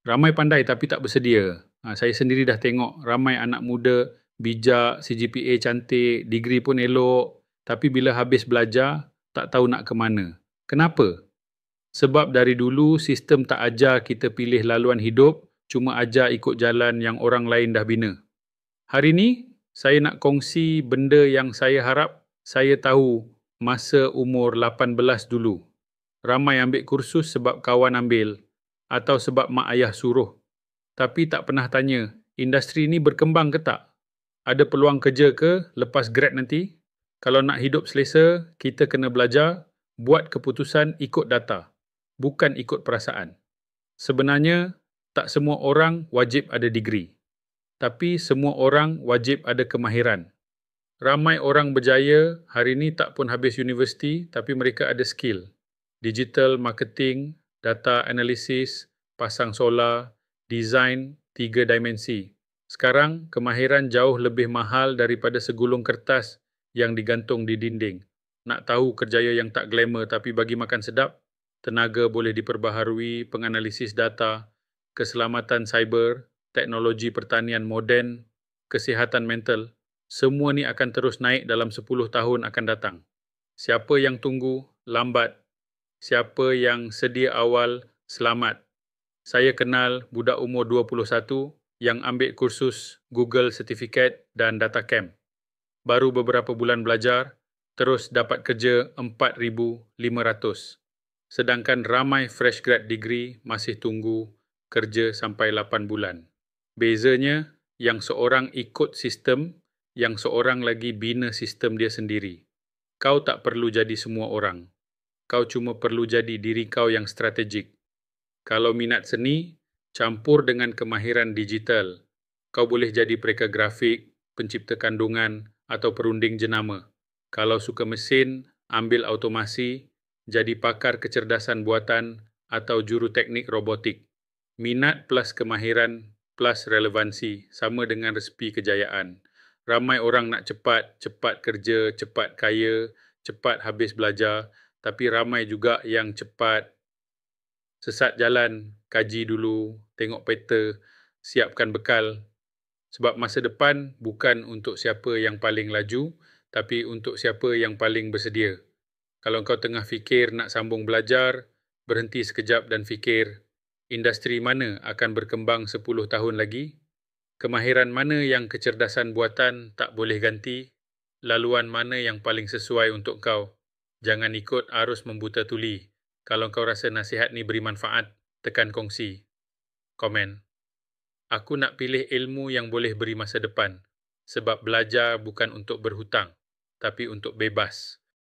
Ramai pandai tapi tak bersedia. Saya sendiri dah tengok ramai anak muda bijak, CGPA cantik, degree pun elok, tapi bila habis belajar, tak tahu nak ke mana. Kenapa? Sebab dari dulu sistem tak ajar kita pilih laluan hidup, cuma ajar ikut jalan yang orang lain dah bina. Hari ni, saya nak kongsi benda yang saya harap saya tahu masa umur 18 dulu. Ramai ambil kursus sebab kawan ambil atau sebab mak ayah suruh. Tapi tak pernah tanya, industri ni berkembang ke tak? Ada peluang kerja ke lepas grad nanti? Kalau nak hidup selesa, kita kena belajar, buat keputusan ikut data, bukan ikut perasaan. Sebenarnya, tak semua orang wajib ada degree. Tapi semua orang wajib ada kemahiran. Ramai orang berjaya hari ini tak pun habis universiti, tapi mereka ada skill. Digital marketing, data analysis, pasang solar, design 3 dimensi. Sekarang, kemahiran jauh lebih mahal daripada segulung kertas yang digantung di dinding. Nak tahu kerjaya yang tak glamour tapi bagi makan sedap? Tenaga boleh diperbaharui, penganalisis data, keselamatan cyber, teknologi pertanian moden, kesihatan mental, semua ni akan terus naik dalam 10 tahun akan datang. Siapa yang tunggu, lambat. Siapa yang sedia awal, selamat. Saya kenal budak umur 21 yang ambil kursus Google Certificate dan Data Camp. Baru beberapa bulan belajar, terus dapat kerja 4,500. Sedangkan ramai fresh grad degree masih tunggu kerja sampai 8 bulan. Bezanya, yang seorang ikut sistem, yang seorang lagi bina sistem dia sendiri. Kau tak perlu jadi semua orang. Kau cuma perlu jadi diri kau yang strategik. Kalau minat seni, campur dengan kemahiran digital. Kau boleh jadi pereka grafik, pencipta kandungan, atau perunding jenama. Kalau suka mesin, ambil automasi, jadi pakar kecerdasan buatan, atau juru teknik robotik. Minat plus kemahiran plus relevansi sama dengan resepi kejayaan. Ramai orang nak cepat kerja, cepat kaya, cepat habis belajar, tapi ramai juga yang cepat sesat jalan, kaji dulu, tengok peta, siapkan bekal. Sebab masa depan bukan untuk siapa yang paling laju, tapi untuk siapa yang paling bersedia. Kalau kau tengah fikir nak sambung belajar, berhenti sekejap dan fikir, industri mana akan berkembang 10 tahun lagi? Kemahiran mana yang kecerdasan buatan tak boleh ganti? Laluan mana yang paling sesuai untuk kau? Jangan ikut arus membuta tuli. Kalau kau rasa nasihat ni beri manfaat, tekan kongsi. Komen. Aku nak pilih ilmu yang boleh beri masa depan. Sebab belajar bukan untuk berhutang, tapi untuk bebas.